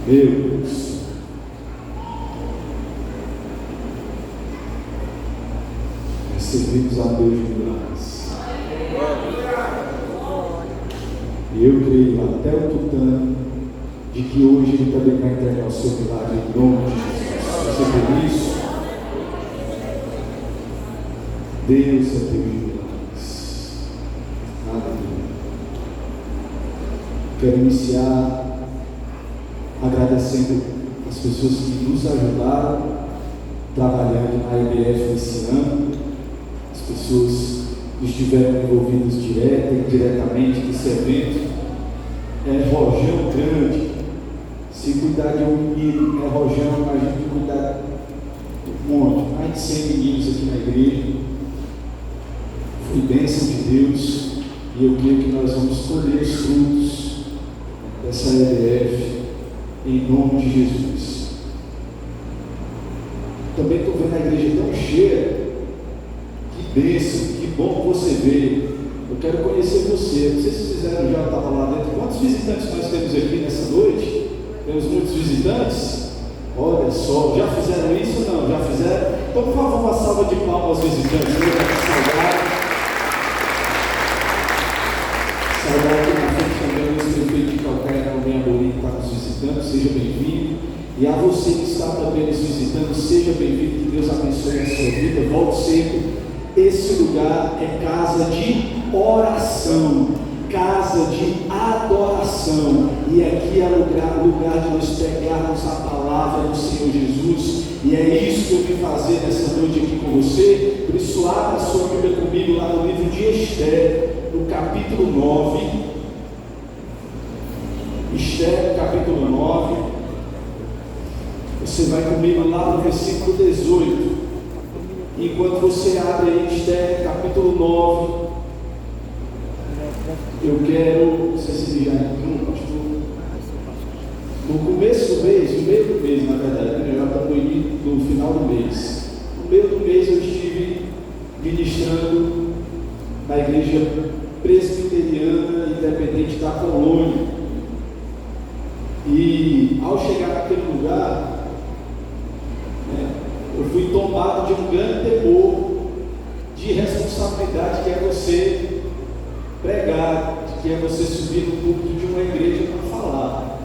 Meu Deus. Recebemos a Deus de milagres. E eu creio até o tutano de que hoje Ele também vai entregar o seu milagre em nome de Jesus. Você vê isso? Deus é Deus de milagres. Aleluia. Quero iniciar agradecendo as pessoas que nos ajudaram trabalhando na IBF esse ano, as pessoas que estiveram envolvidas direta e indiretamente nesse evento. Rojão grande, se cuidar de um menino, Rojão, a gente cuidar de um monte, mais de 100 meninos aqui na igreja. Foi bênção de Deus, e eu creio que nós vamos colher os frutos dessa IBF em nome de Jesus. Também estou vendo a igreja tão cheia. Que bênção, que bom que você veio. Eu quero conhecer você. Não sei se vocês fizeram já, estava lá dentro. Quantos visitantes nós temos aqui nessa noite? Temos muitos visitantes? Olha só, já fizeram isso ou não? Já fizeram? Então, por favor, uma salva de palmas aos visitantes. Saudade aqui na frente também, o prefeito de Calcaia, o meu Amorim, que está nos visitando. Seja bem-vindo. E a você que está também nos visitando, seja bem-vindo. Que Deus abençoe a sua vida. Volte sempre. Esse lugar é casa de oração, casa de adoração, e aqui é lugar de nós pegarmos a palavra do Senhor Jesus, e é isso que eu vim fazer nessa noite aqui com você. Por isso, abra a sua Bíblia comigo lá no livro de Esther, no capítulo 9. Esther, capítulo 9. Você vai comigo lá no versículo 18. Enquanto você abre aí Esther, capítulo 9, eu quero, não sei se já entrou, pastor, no começo do mês, no meio do mês, na verdade, já estamos no final do mês. No meio do mês eu estive ministrando na igreja presbiteriana independente da Colônia. E ao chegar naquele lugar, eu fui tomado de um grande temor de responsabilidade, que é você pregar, que é você subir no púlpito de uma igreja para falar.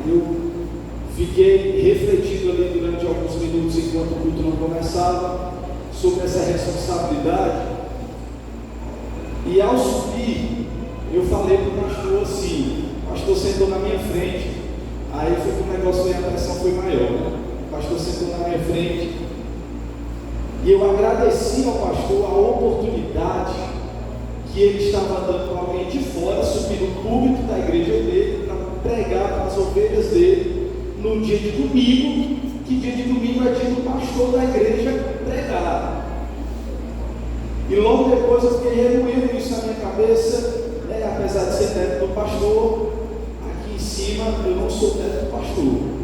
Eu fiquei refletindo ali durante alguns minutos, enquanto o culto não começava, sobre essa responsabilidade. E ao subir, eu falei para o pastor assim, o pastor sentou na minha frente, aí foi que o negócio, a pressão foi maior, né? O pastor sentou na minha frente e eu agradeci ao pastor a oportunidade que ele estava dando para alguém de fora subir no púlpito da igreja dele para pregar para as ovelhas dele no dia de domingo, que dia de domingo é dia do pastor da igreja pregar. E logo depois eu fiquei remoendo isso na minha cabeça, apesar de ser neto do pastor, aqui em cima eu não sou neto do pastor.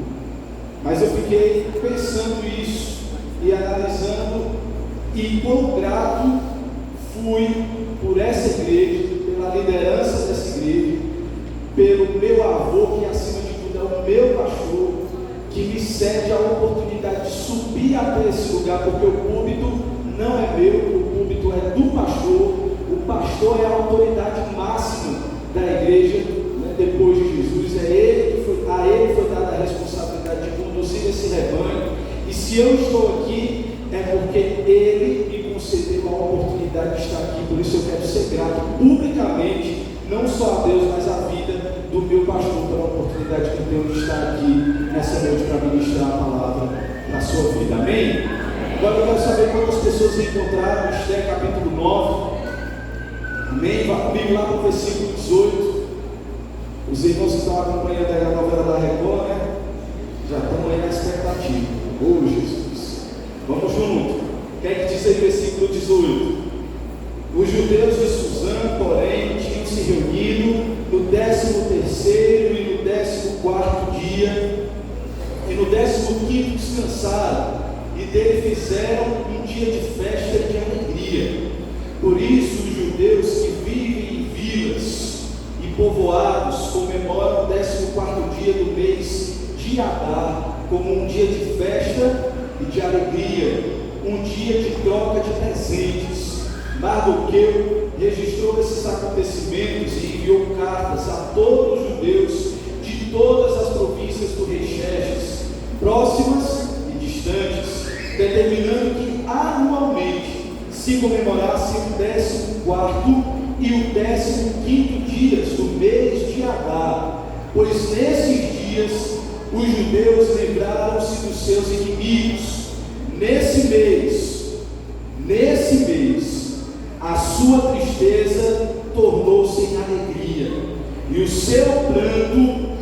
Mas eu fiquei pensando isso e analisando, e quão grato fui por essa igreja, pela liderança dessa igreja, pelo meu avô, que acima de tudo é o meu pastor, que me cede a oportunidade de subir até esse lugar, porque o púlpito não é meu, o púlpito é do pastor. O pastor é a autoridade máxima da igreja, depois de Jesus. A ele foi dada a responsabilidade de conduzir esse rebanho, e se eu estou aqui é porque ele me concedeu a oportunidade de estar aqui. Por isso eu quero ser grato publicamente, não só a Deus, mas à vida do meu pastor, pela oportunidade que eu tenho de estar aqui nessa noite para ministrar a palavra na sua vida. Amém? Agora eu quero saber quantas pessoas encontraram Esther capítulo 9. Amém? Vá comigo lá para o versículo 18. Os irmãos que estão acompanhando aí a novela da Record, já estão aí na expectativa. Oh, Jesus! Vamos junto. Quem é que diz aí o versículo 18? Os judeus de Suzã, porém, tinham se reunido no 13º e no 14º dia, e no 15º descansaram, e dele fizeram um dia de festa e de alegria. Por isso os judeus que vivem em vilas e povoados comemoram o 14º dia do mês mês de Adar como um dia de festa e de alegria, um dia de troca de presentes. Mardoqueu registrou esses acontecimentos e enviou cartas a todos os judeus de todas as províncias do rei Xerxes, próximas e distantes, determinando que anualmente se comemorasse o 14º e o 15º dias do mês de Adar, pois nesses dias os judeus lembraram-se dos seus inimigos. Nesse mês, a sua tristeza tornou-se em alegria, e o seu pranto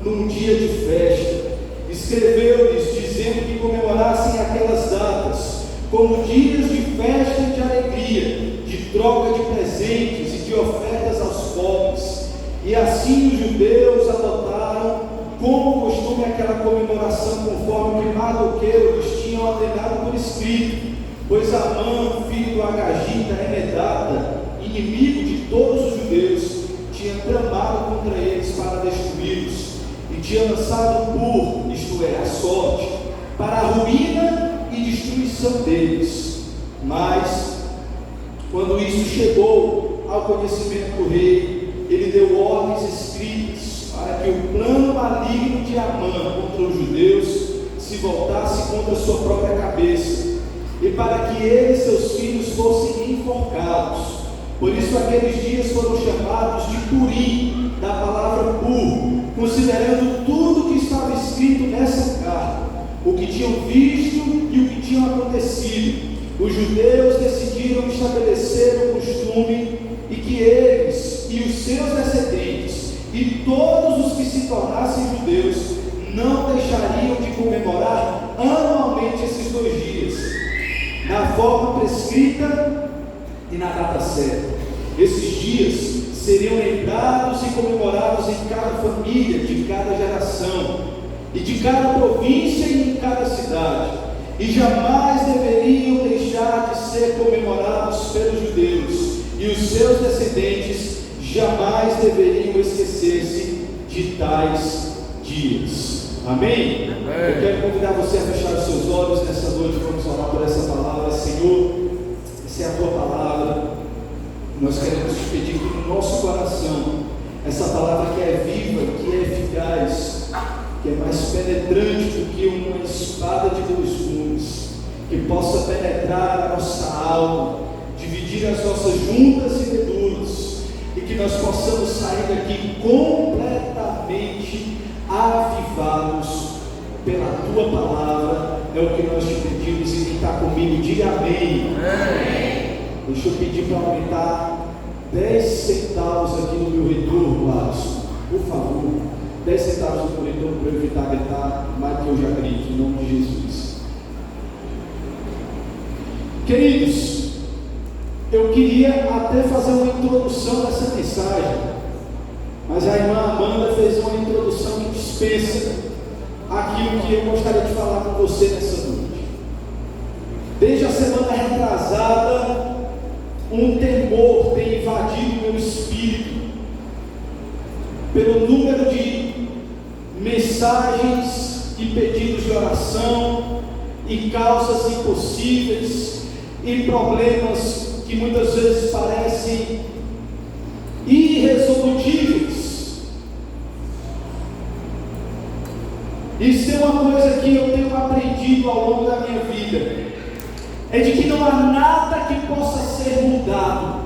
num dia de festa. Escreveu-lhes dizendo que comemorassem aquelas datas como dias de festa e de alegria, de troca de presentes e de ofertas aos pobres. E assim os judeus adotaram como costume aquela comemoração, conforme o que Mardoqueu lhes tinha ordenado por escrito. Pois Amã, filho do Agagita, Hamedata, inimigo de todos os judeus, tinha tramado contra eles para destruí-los, e tinha lançado por, isto é, a sorte, para a ruína e destruição deles. Mas, quando isso chegou ao conhecimento do rei, ele deu ordens escritas para que o plano maligno de Amã contra os judeus se voltasse contra a sua própria cabeça, e para que ele e seus filhos fossem enforcados. Por isso aqueles dias foram chamados de Purim, da palavra pur, considerando tudo que estava escrito nessa carta, o que tinham visto e o que tinha acontecido. Os judeus decidiram estabelecer um costume, e que eles e os seus descendentes e todos os que se tornassem judeus não deixariam de comemorar anualmente esses 2 dias, na forma prescrita e na data certa. Esses dias seriam lembrados e comemorados em cada família, de cada geração, e de cada província e em cada cidade, e jamais deveriam deixar de ser comemorados pelos judeus, e os seus descendentes jamais deveriam esquecer-se de tais dias. Amém? Amém? Eu quero convidar você a fechar os seus olhos nessa noite. Vamos orar por essa palavra. Senhor, essa é a tua palavra. Nós queremos te pedir que no nosso coração, essa palavra que é viva, que é eficaz, que é mais penetrante do que uma espada de 2 gumes, que possa penetrar a nossa alma, dividir as nossas juntas e medulas, e que nós possamos sair daqui completamente avivados pela tua palavra. É o que nós te pedimos, e quem está comigo, diga amém. Amém. Deixa eu pedir para aumentar 10 centavos aqui no meu retorno, Alisson, por favor. 10 centavos no meu retorno para eu evitar gritar mais que eu já grito, em nome de Jesus. Queridos, eu queria até fazer uma introdução dessa mensagem, mas a irmã Amanda fez uma introdução que dispensa aquilo que eu gostaria de falar com você nessa noite. Desde a semana retrasada, um temor tem invadido meu espírito, pelo número de mensagens e pedidos de oração, e causas impossíveis, e problemas que muitas vezes parecem irresolutíveis. Isso é uma coisa que eu tenho aprendido ao longo da minha vida, é de que não há nada que possa ser mudado,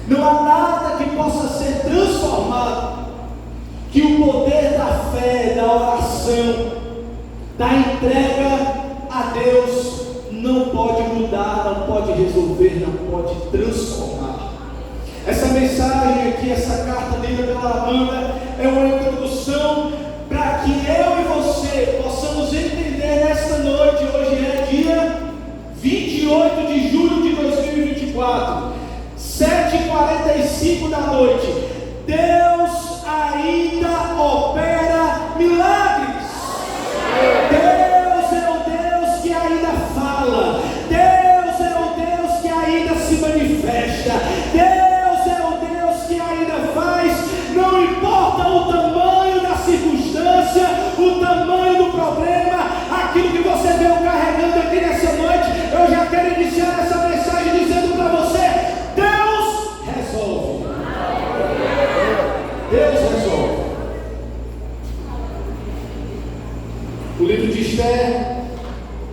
não há nada que possa ser transformado, que o poder da fé, da oração, da entrega a Deus não pode mudar, não pode resolver, não pode transformar. Essa mensagem aqui, essa carta lida pela Amanda, é uma introdução para que eu e você possamos entender nesta noite. Hoje é dia 28 de julho de 2024, 7h45 da noite. Deus ainda opera milagres. Deus é o Deus que ainda fala. Deus é o Deus que ainda se manifesta. Deus é o Deus que ainda faz. Não importa o tamanho Deus resolve. O livro de Esther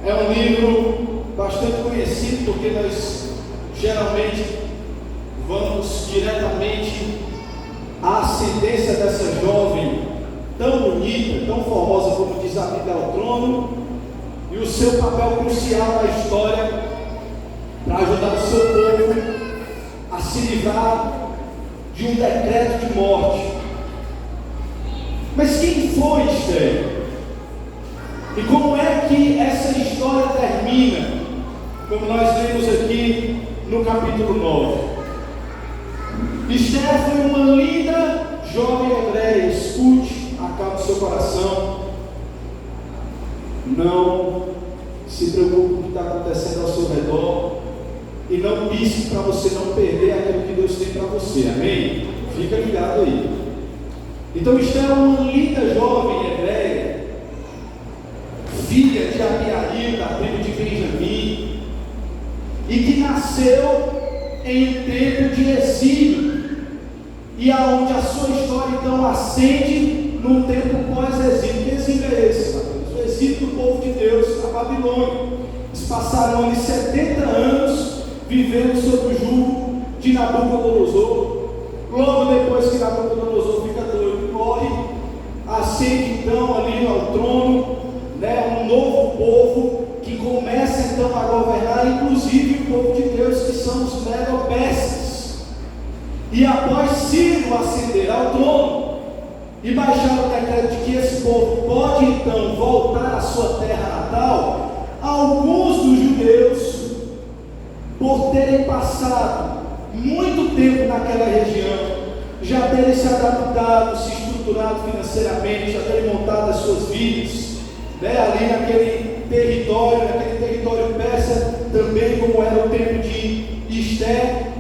é um livro bastante conhecido, porque nós geralmente vamos diretamente à ascendência dessa jovem tão bonita, tão formosa como diz a Bíblia, ao trono, e o seu papel crucial na história para ajudar o seu povo a se livrar de um decreto de morte. Mas quem foi Esther? E como é que essa história termina? Como nós vemos aqui no capítulo 9. Esther foi uma linda jovem hebreia. Escute, acalme seu coração. Não se preocupe com o que está acontecendo ao seu redor. E não pisque para você não perder aquilo que Deus tem para você. Amém? Fica ligado aí. Então Esther é uma linda jovem hebreia, filha de Abiail, da tribo de Benjamim, e que nasceu em um tempo de exílio, e aonde a sua história então ascende num tempo pós-exílio. Que exílio é esse? O exílio do povo de Deus, a Babilônia. Eles passaram ali 70 anos vivendo sob o jugo de Nabucodonosor. Logo depois que Nabucodonosor fica doido e morre, ascende então ali ao trono, um novo povo que começa então a governar, inclusive o povo de Deus, que são os Medo-Persas. E após Ciro ascender ao trono e baixar o decreto de que esse povo pode então voltar à sua terra natal, alguns dos judeus, por terem passado muito tempo naquela região, já terem se adaptado, se estruturado financeiramente, já terem montado as suas vidas, ali naquele território persa, também como era o tempo de Esther,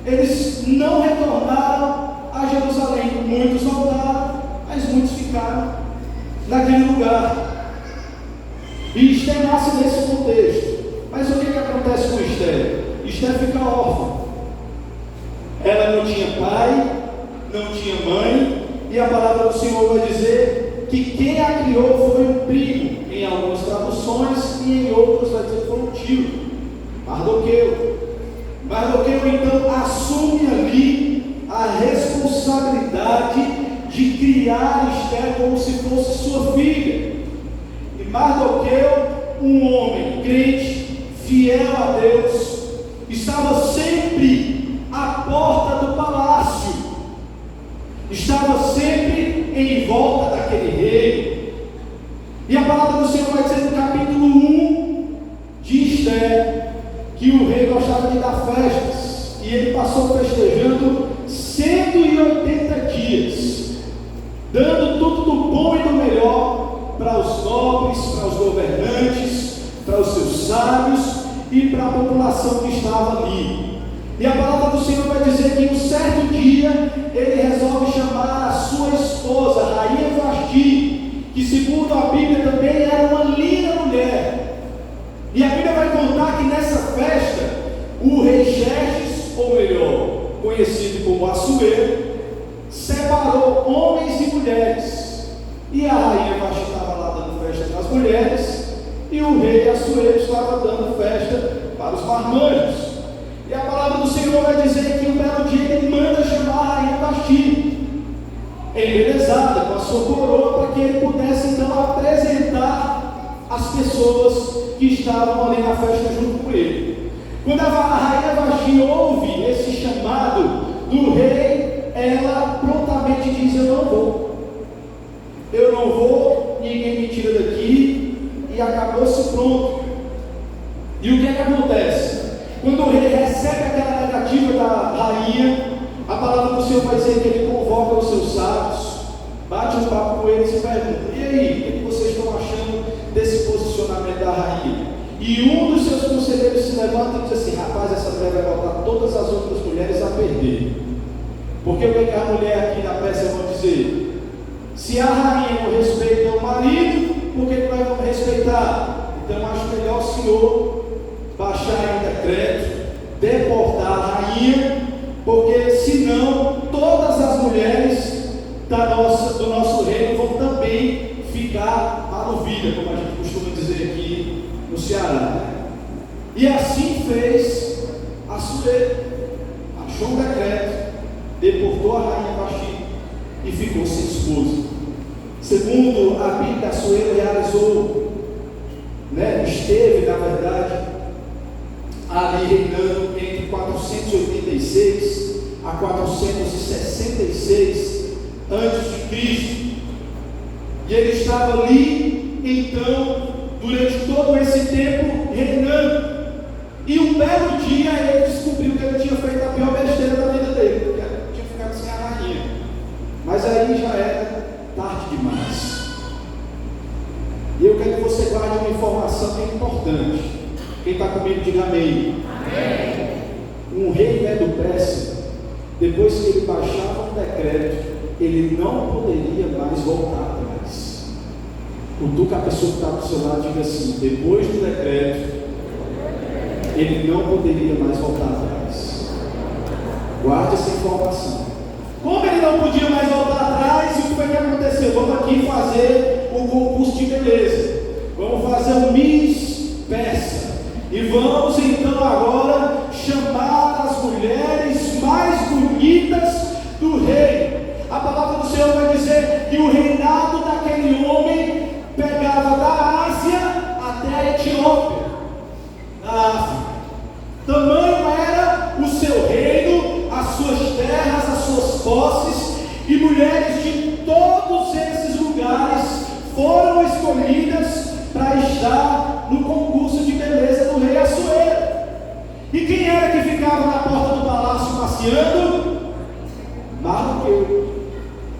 eles não retornaram a Jerusalém. Muitos voltaram, mas muitos ficaram naquele lugar. E Esther nasce nesse contexto. Mas o que acontece com Esther? Esther fica órfã. Ela não tinha pai, não tinha mãe, e a palavra do Senhor vai dizer que quem a criou foi um primo, em algumas traduções, e em outras vai dizer que foi um tio, Mardoqueu. Mardoqueu então assume ali a responsabilidade de criar Esther como se fosse sua filha. E Mardoqueu, um homem crente, fiel a Deus, estava sempre à porta do palácio, estava sempre em volta daquele rei. E a palavra do Senhor vai dizer no capítulo 1 de Esther que o rei gostava de dar festas, e ele passou festejando 180 dias, dando tudo do bom e do melhor para os nobres, para os governantes, para os seus sábios e para a população que estava ali. E a palavra do Senhor vai dizer que um certo dia ele resolve chamar a sua esposa, a rainha Vasti, que segundo a Bíblia também era uma linda mulher. E a Bíblia vai contar que nessa festa o rei Xerxes, ou melhor, conhecido como Assuero, separou homens e mulheres. E a rainha Vasti estava lá dando festa para as mulheres, e o rei Assuero estava dando festa para os marmanjos. E a palavra do Senhor vai dizer que um belo dia ele manda chamar a rainha Vasti, embelezada com a sua coroa, para que ele pudesse então apresentar as pessoas que estavam ali na festa junto com ele. Quando a rainha Vasti ouve esse chamado do rei, ela prontamente diz: eu não vou, ninguém me tira daqui, e acabou-se, pronto. E o que é que acontece? Quando o rei recebe aquela negativa da rainha, a palavra do Senhor vai dizer que ele convoca os seus sábios, bate um papo com eles e pergunta: e aí, o que vocês estão achando desse posicionamento da rainha? E um dos seus conselheiros se levanta e diz assim: rapaz, essa mulher vai botar todas as outras mulheres a perder. Porque o que a mulher aqui na Pérsia vão dizer? Se a rainha não respeita o marido, por que nós vamos respeitar? Então acho melhor o senhor baixar em decreto, deportar a rainha, porque senão todas as mulheres do nosso reino vão também ficar maravilha, como a gente costuma dizer aqui no Ceará. E assim fez Assuero. Achou um decreto, deportou a rainha Vasti e ficou sem esposa. Segundo a Bíblia, Assuero realizou, esteve, na verdade, ali reinando entre 486 a 466 a.C. E ele estava ali, então, durante todo esse tempo, reinando. E um belo dia ele descobriu que ele tinha feito a pior besteira da vida dele, porque ele tinha ficado sem a rainha. Mas aí já era tarde demais. E eu quero que você guarde uma informação que é importante. Quem está comigo, diga amém. Amém. Um rei Medo-Persa, depois que ele baixava um decreto, ele não poderia mais voltar atrás. Cutuca a pessoa que está do seu lado e diga assim: depois do decreto, ele não poderia mais voltar atrás. Guarde essa informação. Como ele não podia mais voltar atrás, o que foi que aconteceu? Vamos aqui fazer um concurso de beleza. Vamos fazer um Miss Persa. E vamos então agora chamar as mulheres mais bonitas do reino. A palavra do Senhor vai dizer que o reinado daquele homem pegava da Ásia até a Etiópia, da África. Tamanho era o seu reino, as suas terras, as suas posses, e mulheres de todos esses lugares foram escolhidas para estar no concurso de beleza do rei Assuero. E quem era que ficava na porta do palácio passeando? Mardoqueu.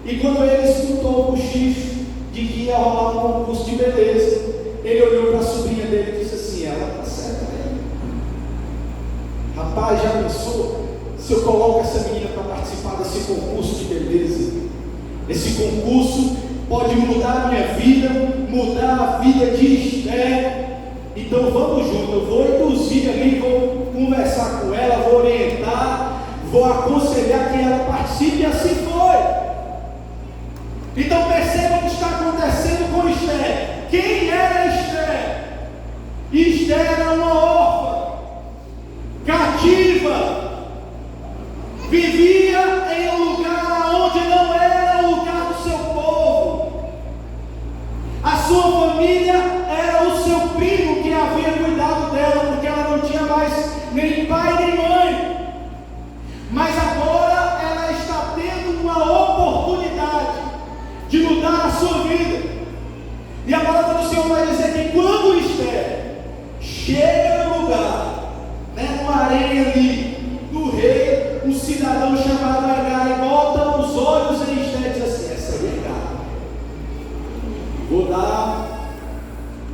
E quando ele escutou o cochicho de que ia rolar um concurso de beleza, ele olhou para a sobrinha dele e disse assim: ela está certa aí. Rapaz, já pensou se eu coloco essa menina para participar desse concurso de beleza? Esse concurso pode mudar a minha vida, mudar a vida de Esther. Então vamos junto, eu vou induzir ali, vou conversar com ela, vou orientar, vou aconselhar que ela participe, e assim foi. Então perceba o que está acontecendo com Esther. Quem era Esther? Esther era uma órfã, cativa, vivia em um lugar onde não era o lugar do seu povo. A sua família era o seu primo que havia cuidado dela, porque ela não tinha mais nem pai nem mãe. Mas agora ela está tendo uma oportunidade de mudar a sua vida. E a palavra do Senhor vai dizer que quando Esther chega no lugar, numa areia ali do rei, um cidadão chamado Hegai bota os olhos em Esther e diz assim: essa aí é Hegai. Vou dar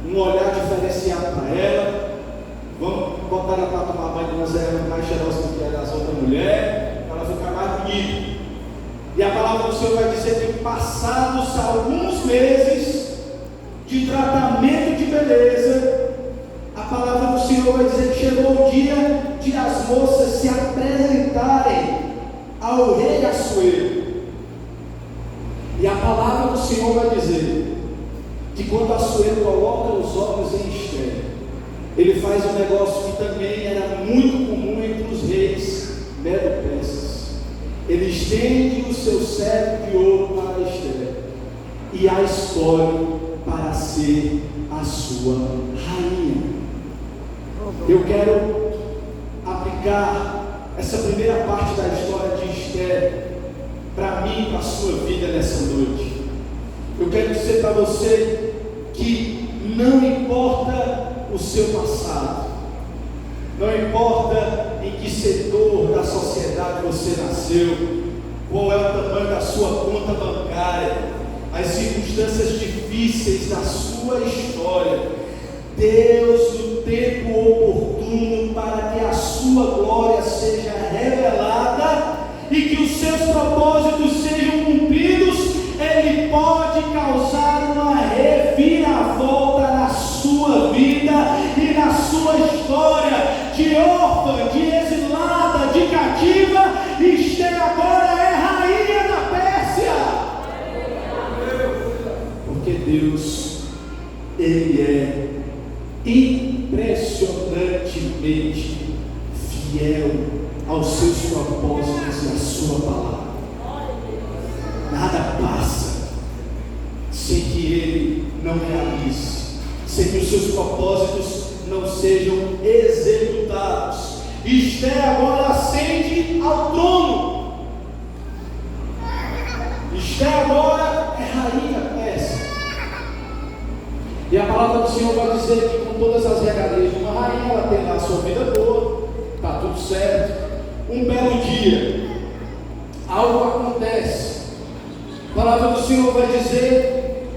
um olhar diferenciado para ela. Vamos botar ela para tomar banho de umas ervas mais cheirosas do que as outras mulheres, para ela ficar mais bonita. E a palavra do Senhor vai dizer que passados alguns meses de tratamento de beleza, a palavra do Senhor vai dizer que chegou o dia de as moças se apresentarem ao rei Assuero. E a palavra do Senhor vai dizer que quando Assuero coloca os olhos em Esther, ele faz um negócio que também era muito comum entre os reis medo-persas. Ele estende o seu cetro de ouro para Esther e a escolhe para ser a sua rainha. Eu quero aplicar essa primeira parte da história de Esther para mim e para a sua vida nessa noite. Eu quero dizer para você que não importa o seu passado, não importa em que setor da sociedade você nasceu, qual é o tamanho da sua conta bancária, as circunstâncias difíceis da sua história, Deus, no tempo oportuno, para que a sua glória seja revelada e que os seus propósitos sejam cumpridos, Ele pode causar uma reviravolta na sua vida e na sua história. De órfã, de exilada, de cativa, Esther agora é rainha da Pérsia. Deus, Ele é impressionantemente fiel aos seus propósitos e à sua palavra. Nada passa sem que Ele não realize, sem que os seus propósitos não sejam executados. Esté agora ascende ao trono. Esté agora é rainha persa. E a palavra do Senhor vai dizer que com todas as regalias de uma rainha, ela tem lá a sua vida boa, está tudo certo. Um belo dia, algo acontece. A palavra do Senhor vai dizer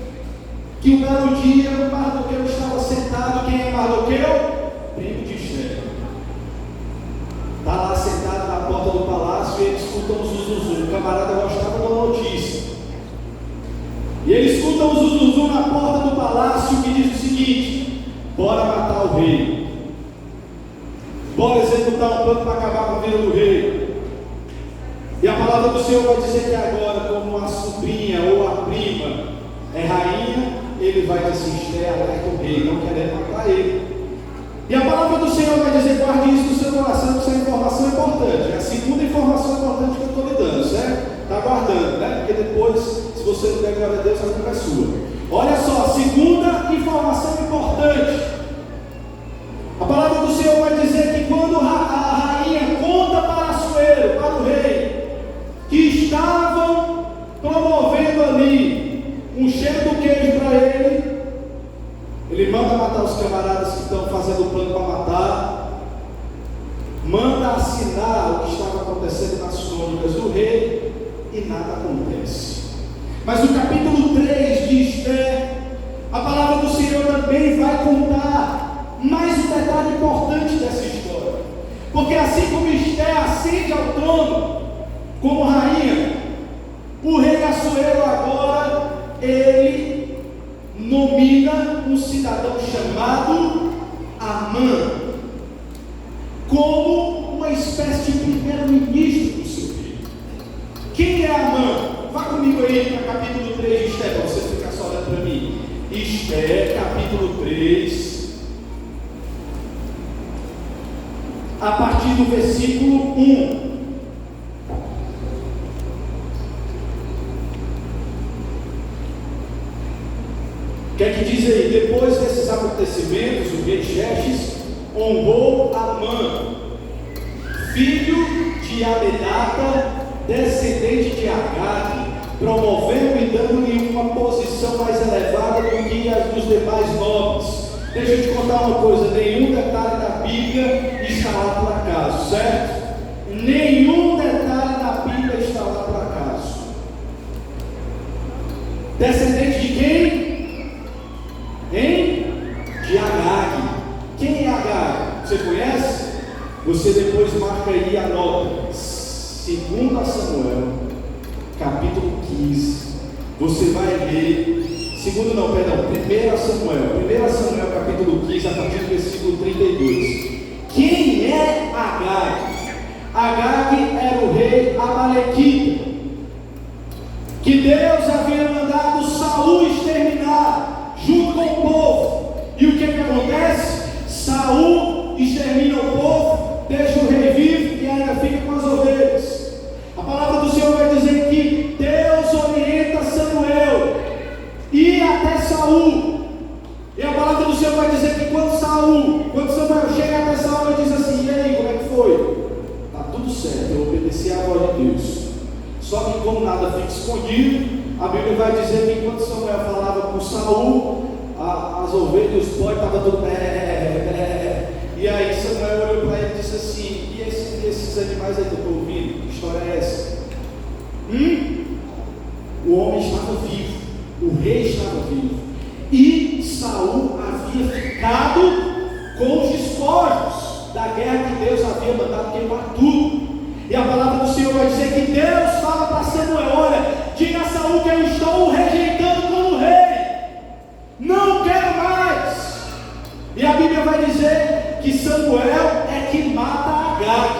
que um belo dia Mardoqueu estava sentado. Quem é Mardoqueu? Primo de Esther. Está lá sentado na porta do palácio e ele escuta um zuzuzu. O camarada gostava da notícia. E ele escuta um zuzuzu na porta do palácio que diz o seguinte: bora matar o rei. Bora executar um plano para acabar com a vida do rei. E a palavra do Senhor vai dizer que agora, como a sobrinha ou a prima é rainha, ele vai desistir alerta o rei, não querendo matar ele. E a palavra do Senhor vai dizer: guarde isso no seu coração, que isso é informação importante. É a segunda informação importante que eu estou lhe dando, certo? Está guardando, né? Porque depois, se você não der glória a Deus, a culpa é sua. Olha só, a segunda informação importante. A palavra do Senhor vai dizer que quando a rainha conta para Assuero, para o rei, que estavam promovendo ali um cheiro do queijo para ele manda matar os camaradas que estão fazendo o plano para matar, manda assinar o que estava acontecendo nas crônicas do rei, e nada acontece. Mas no capítulo 3 de Esther, a palavra do Senhor também vai contar mais um detalhe importante dessa história. Porque assim como Esther ascende ao trono como rainha, o rei Assuero agora, ele nomina um cidadão chamado Amã como uma espécie de primeiro-ministro do seu reino. Quem é Amã? Vá comigo aí para capítulo 3 de Esther, para você ficar só olhando para mim. Esther, capítulo 3, a partir do versículo 1. O que é que diz aí? Depois desses acontecimentos, o rei Xerxes honrou Amã, filho de Amedata, descendente de Agag, promovendo e dando-lhe uma posição mais elevada do que as dos demais nobres. Deixa eu te contar uma coisa: nenhum detalhe da Bíblia está lá por acaso, certo? Nenhum detalhe da Bíblia está lá por acaso. Descendente de quem? De Agag. Quem é Agag? Você conhece? Você depois marca aí e anota. 2 Samuel, capítulo 15. Você vai ler. 1 Samuel, capítulo 15, a partir do versículo 32. Quem é Agag? Agag era o rei Amalequita, que Deus havia mandado Saul exterminar junto com o povo. E o que acontece? Saul extermina o povo, deixa o rei vivo e ainda fica com as ovelhas. A palavra do Senhor vai dizer que Deus orienta Samuel ir até Saul. E a palavra do Senhor vai dizer que quando Samuel chega até Saul, ele diz assim: e aí, como é que foi? Está tudo certo, eu obedeci à voz de Deus. Só que como nada fica escondido, a Bíblia vai dizer que enquanto Samuel falava com Saul, as ovelhas e os bois estavam tudo e aí Samuel olhou para ele e disse assim: e esses animais aí que eu estou ouvindo, que história é essa? O homem estava vivo, o rei estava vivo, e Saul havia ficado com os despojos da guerra que Deus havia mandado queimar tudo. E a palavra do Senhor vai dizer que Deus fala para Samuel: olha, diga a Saul que eu estou o rejeitando como rei, não quero mais. E a Bíblia vai dizer que Samuel é que mata Agag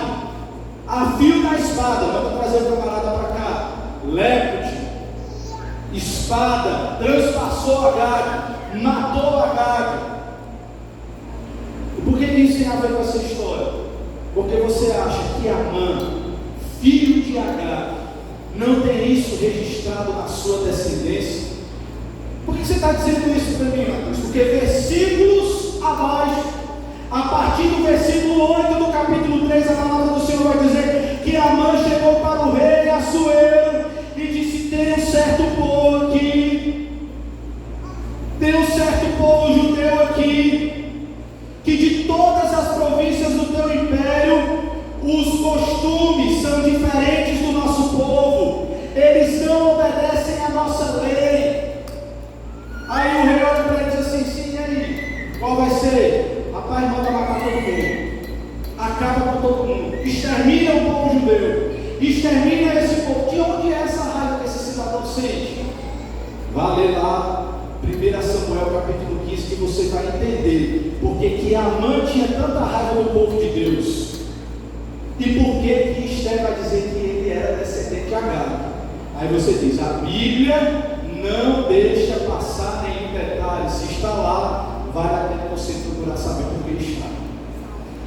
a fio da espada. Vamos trazer o camarada para cá. Lepte, espada espada, transpassou Agag, matou Agag. E por que isso tem a ver com essa história? Porque você acha que Amã, filho de Agag, não tem isso registrado na sua descendência? Por que você está dizendo isso para mim, Marcos? Porque versículos abaixo, a partir do versículo 8 do capítulo 3, a palavra do Senhor vai dizer que Amã chegou para o rei Assuero e disse: tem um certo povo aqui, tem um certo povo judeu aqui, que de todas as províncias do teu império, os costumes são diferentes do nosso povo, eles não obedecem à nossa lei. Aí o rei olha para ele e diz assim: sim, e aí? Qual vai ser? Rapaz, manda matar todo mundo, acaba com todo mundo, extermina o povo judeu, extermina esse povo. De onde é essa raiva que esse cidadão sente? Vá ler lá 1 Samuel capítulo 15, que você vai entender porque que Amã tinha tanta raiva do povo de Deus e por que Esther vai dizer que ele era descendente de Agag. Aí você diz: a Bíblia não deixa passar nenhum detalhe. Se está lá, vale a pena você procurar saber por que está.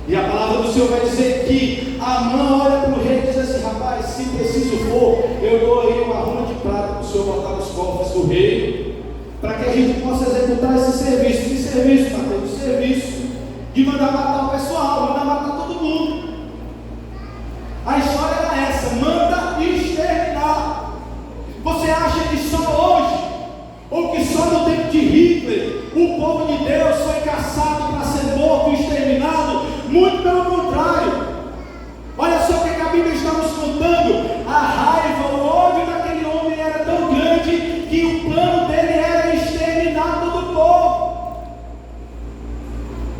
E a palavra do Senhor vai dizer que Amã olha para o rei e diz assim: rapaz, se preciso for, eu dou aí uma runa de prata para o Senhor botar nos cofres do rei, para que a gente possa executar esse serviço. Que serviço, Mateus? O serviço de mandar matar o pessoal, mandar matar todo mundo. A história era essa: manda exterminar. Você acha que só hoje, ou que só no tempo de Hitler, o povo de Deus foi caçado para ser morto e exterminado? Muito pelo contrário. Olha só o que a Bíblia está nos contando. A raiva, o ódio daquele homem era tão grande que o plano dele era exterminar todo o povo.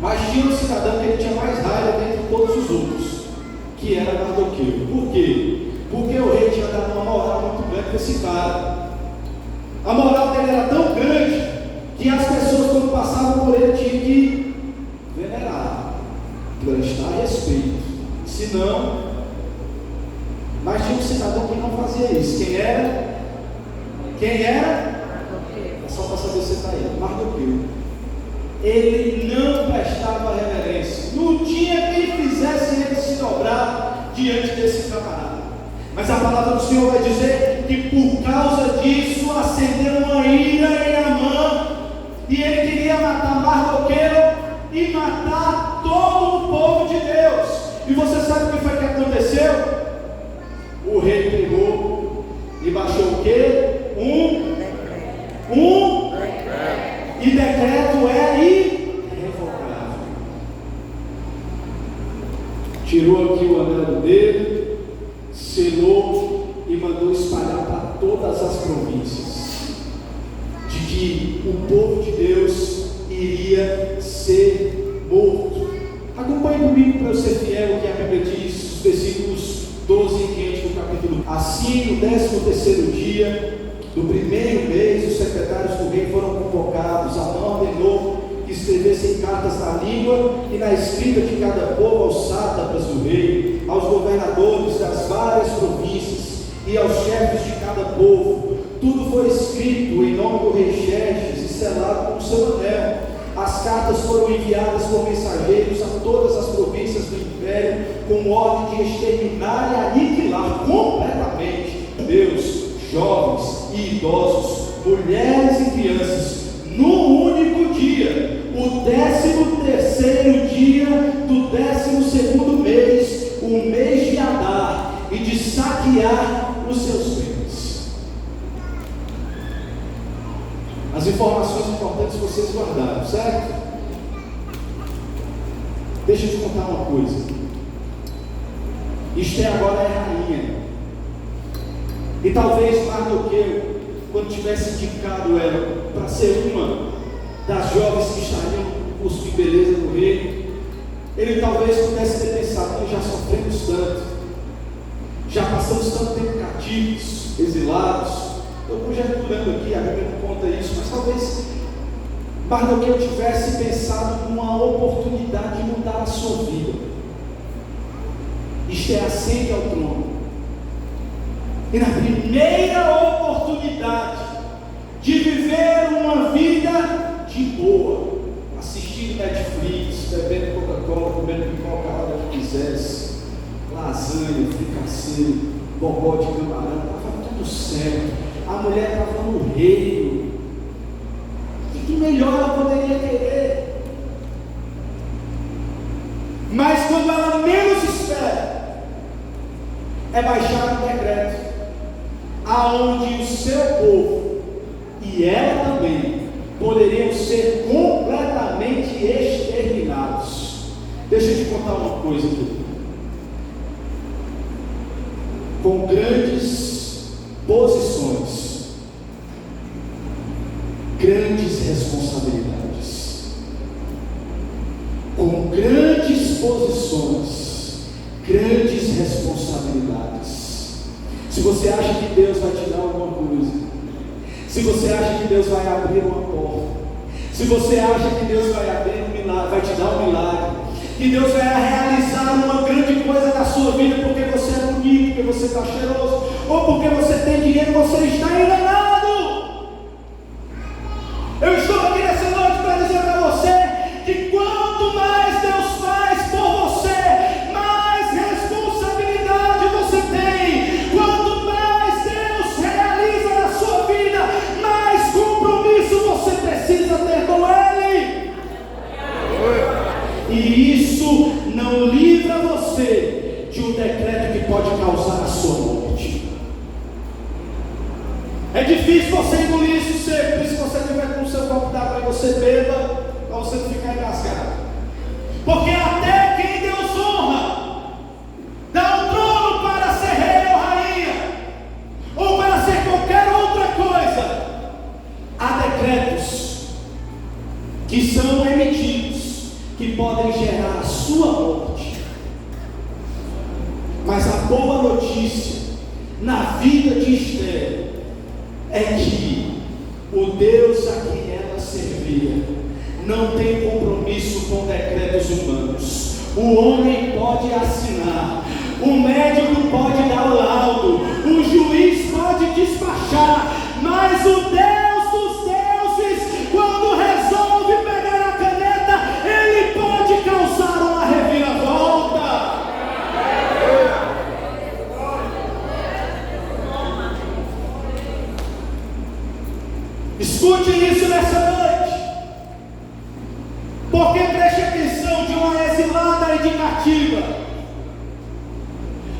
Mas tinha um cidadão que ele tinha mais raiva dentre todos os outros, que era Mardoqueu. Por quê? Porque o rei tinha dado uma moral muito grande para esse cara. A moral dele era tão grande que as pessoas, quando passavam por ele, tinham que venerar, prestar respeito. Se não, mas tinha um cidadão que não fazia isso. Quem era? Quem era? É só para saber se está aí. Mardoqueu. Ele não prestava reverência. Não tinha quem fizesse ele se dobrar diante desse camarada. Mas a palavra do Senhor vai dizer que por causa disso acendeu uma ira em Amã, e ele queria matar Mardoqueu e matar todo o povo de Deus. E você sabe o que foi que aconteceu? O rei pegou e baixou o quê? E decreto é irrevogável. Tirou aqui o anel dele, selou e mandou espalhar para todas as províncias de que o povo de Deus iria ser morto. Acompanhe comigo para eu ser fiel ao que a Bíblia diz, os versículos 12 em diante do capítulo. Assim, no 13º dia do primeiro mês, os secretários do rei foram convocados. Amã ordenou que escrevessem cartas na língua e na escrita de cada povo aos sátrapas do rei, aos governadores das várias províncias e aos chefes de cada povo. Tudo foi escrito em nome do rei Xerxes e selado com o seu anel. As cartas foram enviadas por mensageiros a todas as províncias do império, com ordem de exterminar e aniquilar completamente judeus, jovens e idosos, mulheres e crianças, num único dia, o 13º dia do 12º mês, o mês de Adar, e de saquear os seus bens. As informações importantes vocês guardaram, certo? Deixa eu te contar uma coisa. Esther agora é rainha. E talvez Mardoqueu, quando tivesse indicado ela para ser uma das jovens que estariam no curso de beleza do rei, ele talvez pudesse ter pensado: nós já sofremos tanto, já passamos tanto tempo cativos, exilados. Estou conjecturando aqui, a Bíblia não conta isso, mas talvez Mardoqueu tivesse pensado numa oportunidade de mudar a sua vida. Esther ascende ao trono, e na primeira oportunidade bobó de camarão, estava tudo certo, a mulher estava no reino. O que melhor ela poderia querer? Mas quando ela menos espera, é baixar um decreto, aonde o seu povo e ela também poderiam ser completamente exterminados. Deixa eu te contar uma coisa aqui. Com grandes posições, grandes responsabilidades. Com grandes posições, grandes responsabilidades. Se você acha que Deus vai te dar alguma coisa, se você acha que Deus vai abrir uma porta, se você acha que Deus vai abrir um milagre, vai te dar um milagre, que Deus vai realizar uma grande coisa na sua vida porque você é bonito, porque você está cheiroso, ou porque você tem dinheiro, você está enganado. Eu estou aqui nessa noite para dizer para você que quanto mais Deus faz por você, mais responsabilidade você tem. Quanto mais Deus realiza na sua vida, mais compromisso você precisa ter com Ele. E isso não livra você de um decreto que pode causar a sua morte. É difícil você engolir isso sempre. Se você tiver com o seu copo d'água e você beba, para você não ficar engasgado. Porque até quem Deus honra, dá um trono para ser rei ou rainha, ou para ser qualquer outra coisa, há decretos que são emitidos, que podem gerar a sua morte. Mas a boa notícia na vida de Esther é que o Deus a quem ela servia não tem compromisso com decretos humanos. O homem pode assinar, o médico pode dar o laudo, o juiz pode despachar, mas o Deus dos deuses, quando resolve pegar a caneta, ele pode causar uma reviravolta. Escute isso nessa noite, porque preste atenção, de uma exilada e de cativa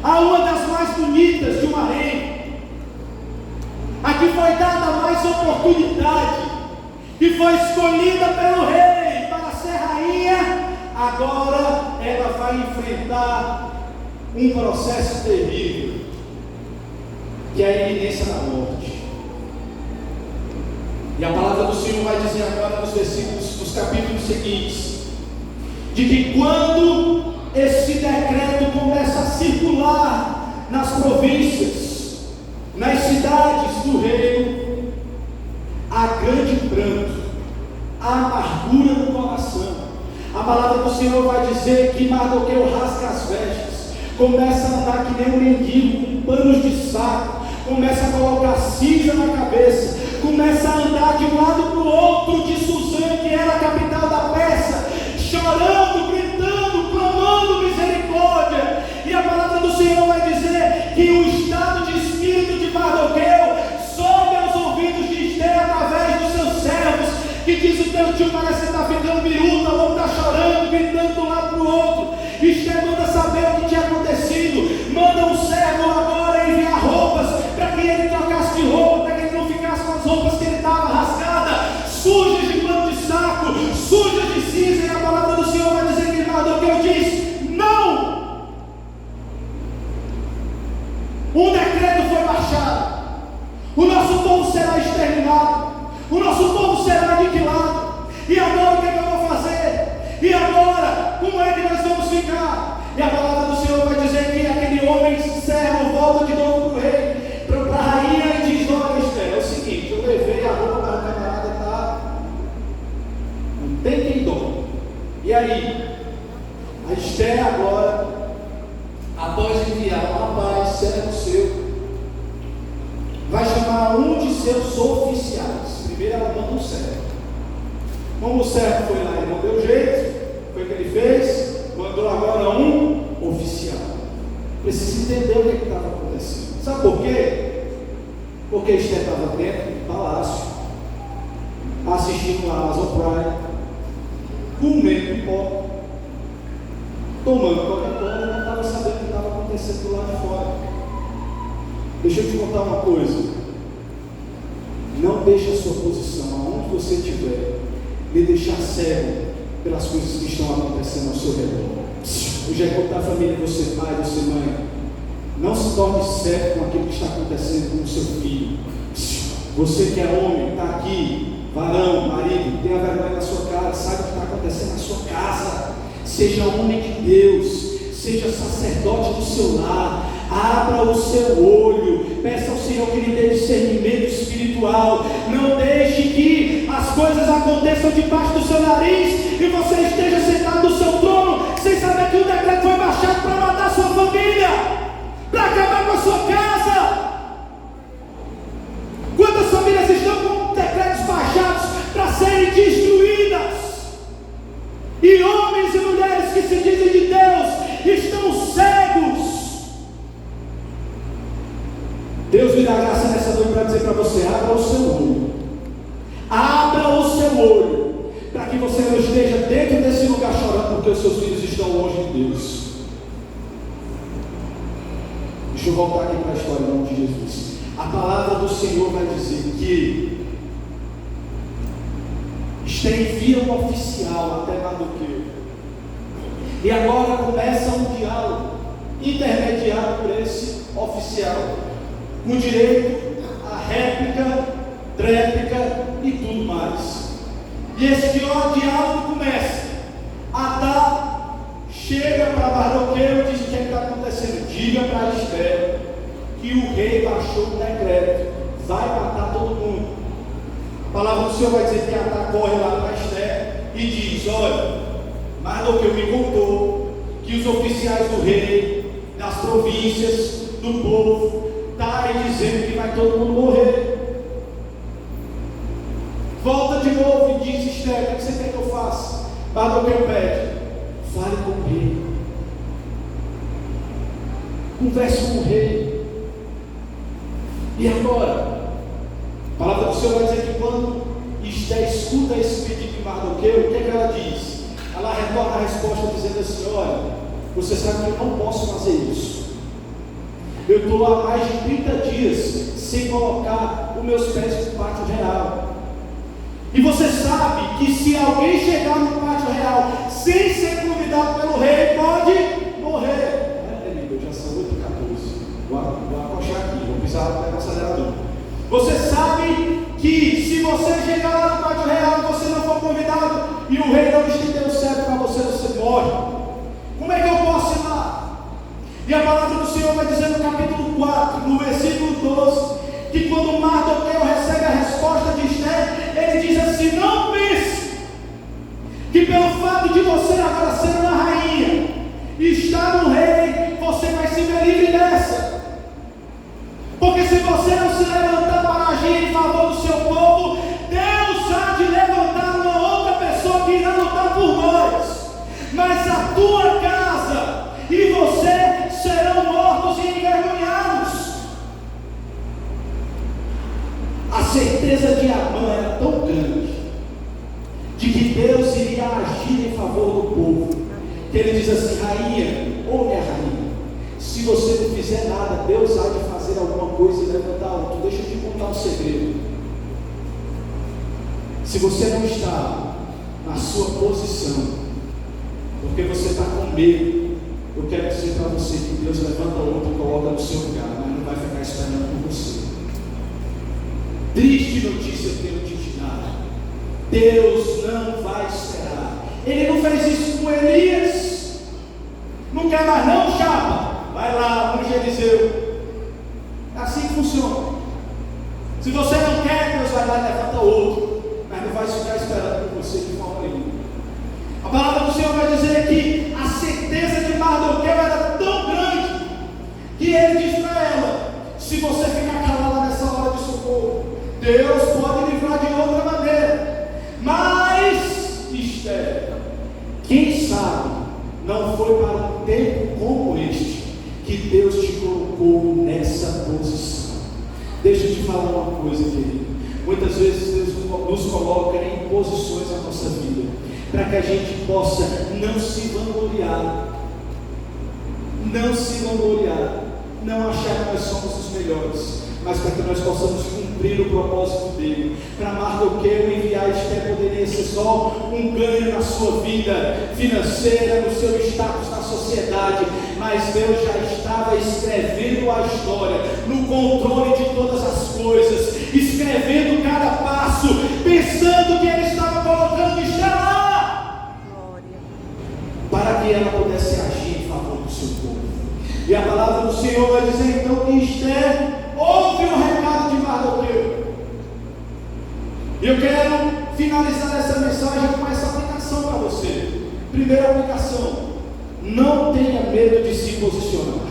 a uma das mais bonitas de uma reina, a que foi dada mais oportunidade, que foi escolhida pelo rei para ser rainha, agora ela vai enfrentar um processo terrível, que é a iminência da morte. E a palavra do Senhor vai dizer agora nos versículos, nos capítulos seguintes, de que quando esse decreto começa a circular nas províncias, nas cidades do reino, há grande pranto, há amargura no coração. A palavra do Senhor vai dizer que Mardoqueu rasga as vestes, começa a andar que nem um mendigo, com panos de saco, começa a colocar cinza na cabeça, começa a andar de um lado para o outro de Suzã, que era a capital da Pérsia, chorando, gritando, clamando misericórdia. E a palavra do Senhor vai dizer que o estado de espírito de Mardoqueu sobe aos ouvidos de Esther através dos seus servos, que diz: o teu tio parece que está ficando biruta, o outro está chorando, gritando de um lado para o outro. Esther manda saber o que tinha acontecido, manda um servo agora enviar roupas para que ele trocasse de roupa, para que ele não ficasse com as roupas que ele estava rasgada, sujas de pano de saco, sujas de cinza. E a palavra do Senhor vai dizer que Mardoqueu diz: não! Um decreto foi baixado, o nosso povo será exterminado, o nosso povo será aniquilado. E agora o que é que eu vou fazer? E agora, como é que nós vamos ficar? E a palavra do Senhor vai dizer que aquele homem servo volta de novo para o rei, para a rainha, e diz: olha, Esther, é o seguinte, eu levei a roupa para o camarada, tá? Não tem quem dom. E aí? A Esther agora, após enviar um rapaz, servo seu, vai chamar um de seus oficiais. Primeiro ela manda um servo. Como o servo foi lá e não deu jeito, foi o que ele fez, mandou agora um oficial. precisa entender o que estava acontecendo. Sabe por quê? Porque Esther estava dentro do palácio, assistindo a Amazon Prime, comendo pipoca, tomando Coca-Cola, e não estava sabendo o que estava acontecendo do lado de fora. Deixa eu te contar uma coisa. Não deixe a sua posição, aonde você estiver, lhe deixar cego pelas coisas que estão acontecendo ao seu redor. Eu já contar a família, você pai, você mãe. Não se torne cego com aquilo que está acontecendo com o seu filho. Você que é homem, está aqui, varão, marido, tenha vergonha na sua cara, saiba o que está acontecendo na sua casa. Seja homem de Deus, seja sacerdote do seu lar. Abra o seu olho, peça ao Senhor que lhe dê discernimento espiritual. Não deixe que as coisas aconteçam debaixo do seu nariz e você esteja sentado no seu trono sem saber que o decreto foi baixado para matar a sua família, para acabar com a sua casa. Quantas famílias estão com decretos baixados para serem destruídas? E homens e mulheres que se dizem de Deus estão cegos. Deus me dá graça nessa noite para dizer para você: abra o seu olho, abra o seu olho, para que você não esteja dentro desse lugar chorando porque os seus filhos estão longe de Deus. Deixa eu voltar aqui para a história em nome de Jesus. A palavra do Senhor vai dizer que envia um oficial até Mardoqueu, e agora começa um diálogo intermediado por esse oficial, com direito à réplica, tréplica e tudo mais. E esse diálogo começa. Atá chega para Mardoqueu e diz: o que está acontecendo? Diga para Esther que o rei baixou o decreto, vai matar todo mundo. A palavra do Senhor vai dizer que Atá corre lá para Esther e diz: olha, Mardoqueu me contou que os oficiais do rei, das províncias, do povo, está aí dizendo que vai todo mundo morrer. Volta de novo e diz: Esther, o que você quer que eu faça? Mardoqueu pede: fale com o rei, converse com o rei. E agora? A palavra do Senhor vai dizer que quando Esther escuta esse pedido de Mardoqueu, o que é que ela diz? Ela retorna a resposta dizendo assim: olha, você sabe que eu não posso fazer isso. Eu estou há mais de 30 dias sem colocar os meus pés no pátio real. E você sabe que se alguém chegar no pátio real sem ser convidado pelo rei, pode morrer. Eu já são 8h14. Vou acochar aqui, vou pisar no acelerador. Você sabe que se você chegar lá no pátio real e você não for convidado e o rei não estender o cetro para você, você morre. Como é que eu posso ir lá? E a palavra do Senhor vai dizer no capítulo 4, no versículo 12, que quando Mardoqueu recebe a resposta de Esther, ele diz assim: não pense que pelo fato de você agora ser uma rainha e estar no rei, você vai se ver livre dessa. Porque se você não se levantar para agir em favor do seu povo, Deus há de levantar uma outra pessoa que irá lutar por nós. Mas a tua casa e você serão mortos e envergonhados. A certeza de Amã era tão grande de que Deus iria agir em favor do povo, que ele diz assim: rainha, ou minha rainha, se você não fizer nada, Deus há de fazer alguma coisa e levantar outro. Deixa eu te contar um segredo. Se você não está na sua posição, porque você está com medo, eu quero dizer para você que Deus levanta outro e coloca no seu lugar, mas não vai ficar esperando por você. Triste notícia eu tenho de te dar: Deus não vai esperar. Ele não fez isso com Elias. Não quer mais não, chapa? Vai lá, unge Eliseu. É assim que funciona. Se você não quer, Deus vai lá e levanta outro, mas não vai ficar esperando por você de forma nenhuma. A palavra do Senhor vai dizer que a certeza de Mardoqueu era tão grande que ele diz para ela: se você ficar calada nessa hora de socorro, Deus pode livrar de outra maneira. Mas, Esther, quem sabe não foi para um tempo como este que Deus te colocou nessa posição. Deixa eu te falar uma coisa, querido. Muitas vezes Deus nos coloca em posições na nossa vida, para que a gente possa não se vangloriar, não achar que nós somos os melhores, mas para que nós possamos cumprir o propósito dele. Para Mardoqueu enviar Esther poderia ser só um ganho na sua vida financeira, no seu status na sociedade, mas Deus já estava escrevendo a história, no controle de todas as coisas, escrevendo cada passo, pensando que ele estava colocando Esther lá, para que ela pudesse agir em favor do seu povo. E a palavra do Senhor vai dizer então que Esther ouve o recado de Mardoqueu. E eu quero finalizar essa mensagem com essa aplicação para você. Primeira aplicação: não tenha medo de se posicionar.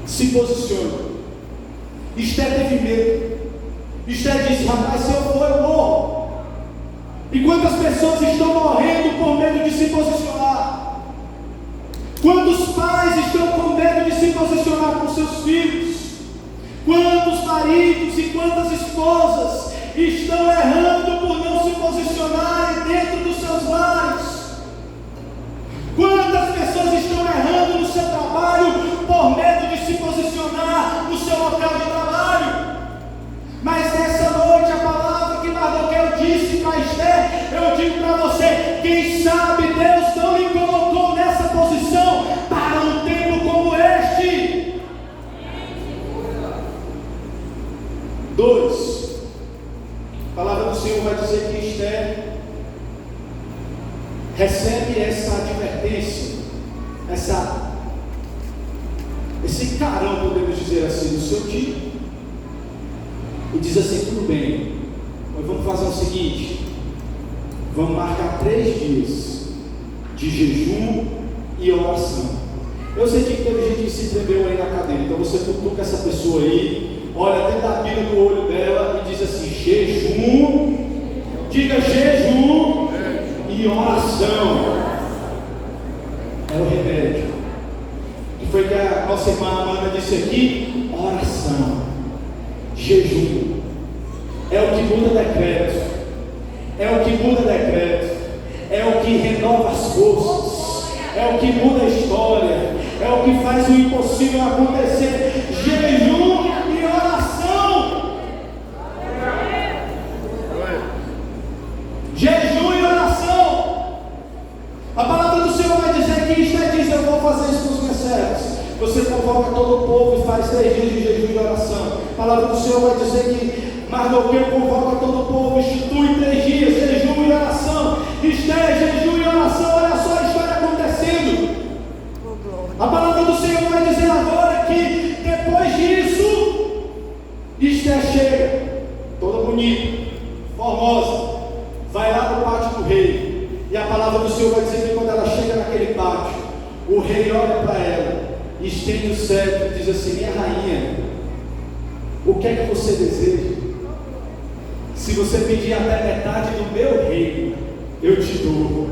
Se posicione. Esther teve medo. Esther disse: rapaz, se eu for, eu morro. E quantas pessoas estão morrendo por medo de se posicionar? Quantos pais estão com medo de se posicionar com seus filhos? Quantos maridos e quantas esposas estão errando por não se posicionarem dentro dos seus lares? Quantas pessoas estão errando no seu trabalho por medo de se posicionar no seu local de trabalho? Mas nessa noite, a palavra que Mardoqueu disse para Esther, eu digo para você: quem sabe Deus não lhe colocou nessa posição para um tempo como este. 2. A palavra do Senhor vai dizer que Esther recebe essa advertência, esse carão, podemos dizer assim, no seu dia, e diz assim: tudo bem, mas vamos fazer o seguinte, vamos marcar 3 dias de jejum e oração. Eu sei que teve gente que se tremeu aí na cadeira, então você cutuca essa pessoa aí, olha dentro da pila do olho dela e diz assim: jejum, diga jejum e oração. É o remédio. Que foi que a nossa irmã Amanda disse aqui: oração, jejum. É o que muda decreto. É o que muda decreto. É o que renova as forças. É o que muda a história. É o que faz o impossível acontecer. Jejum e oração. Jejum e oração. A palavra do Senhor vai dizer que Esther diz: eu vou fazer isso com os meus servos. Você convoca todo o povo e faz 3 dias de jejum e oração. A palavra do Senhor vai dizer que Mardoqueu convoca todo o povo, institui 3 dias, jejum e oração. Esther, jejum e oração. Olha só a história acontecendo. A palavra do Senhor vai dizer agora que depois disso, Esther chega, toda bonita, formosa, vai lá no pátio do rei. E a palavra do Senhor vai dizer que quando ela chega naquele pátio, o rei olha para ela, estende o cetro e diz assim: minha rainha, o que é que você deseja? Se você pedir até metade do meu reino, eu te dou.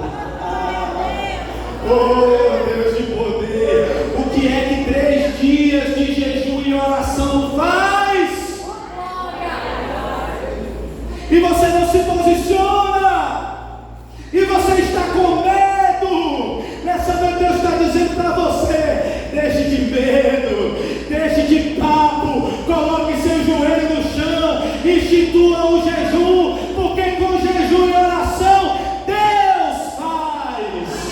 Oh, Deus de poder! O que é que 3 dias de jejum e oração faz? E você não se posiciona, e você está com medo. Nessa noite Deus está dizendo para você: deixe de medo, deixe de papo, coloque seu joelho no chão, institua o jejum, porque com jejum e oração Deus faz.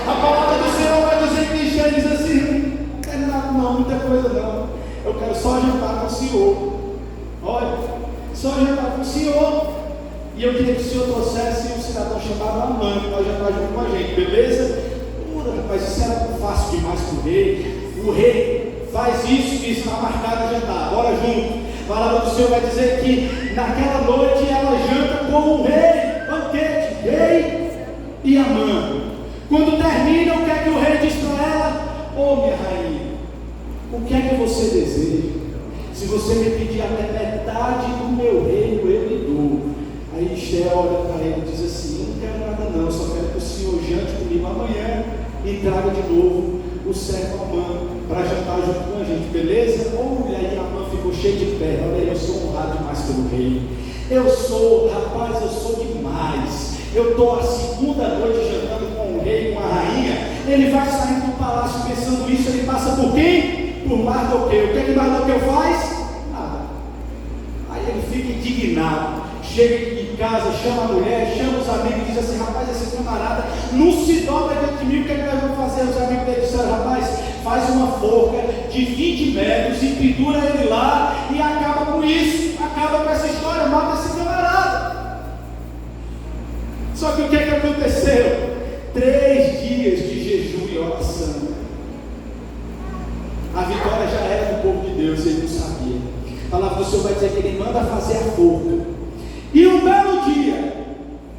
A palavra do Senhor vai dizer que Esther diz assim: não quero nada não, muita coisa não, eu quero só jantar com o Senhor. Olha, só jantar com o Senhor. E eu queria que o Senhor trouxesse um cidadão chamado Amã para jantar junto com a gente, beleza? Rapaz, isso era fácil demais para o rei. O rei faz isso e está marcado a jantar, bora junto. A palavra do Senhor vai dizer que naquela noite ela janta com o rei, banquete, rei e Amã. Quando termina, o que é que o rei diz para ela? Ô minha rainha, o que é que você deseja? Se você me pedir até metade do meu reino, eu lhe dou. Aí Esther olha para ele e diz assim: eu não quero nada não, só quero que o Senhor jante comigo amanhã e traga de novo o servo rei. Eu sou demais. Eu estou a segunda noite jantando com o rei, com a rainha. Ele vai sair do palácio pensando isso. Ele passa por quem? Por Mardoqueu. O que é que Mardoqueu faz? Nada. Aí ele fica indignado. Chega em casa, chama a mulher, chama os amigos e diz assim: rapaz, esse camarada não se dobra diante de mim. O que é que nós vamos fazer? Os amigos dele disseram: rapaz, faz uma forca de 20 metros e pendura ele lá e acaba com isso, acaba com essa história, mata esse camarada. Só que o que é que aconteceu? 3 dias de jejum e oração. A vitória já era do povo de Deus, ele não sabia. A palavra do Senhor vai dizer que ele manda fazer a forca. E um belo dia,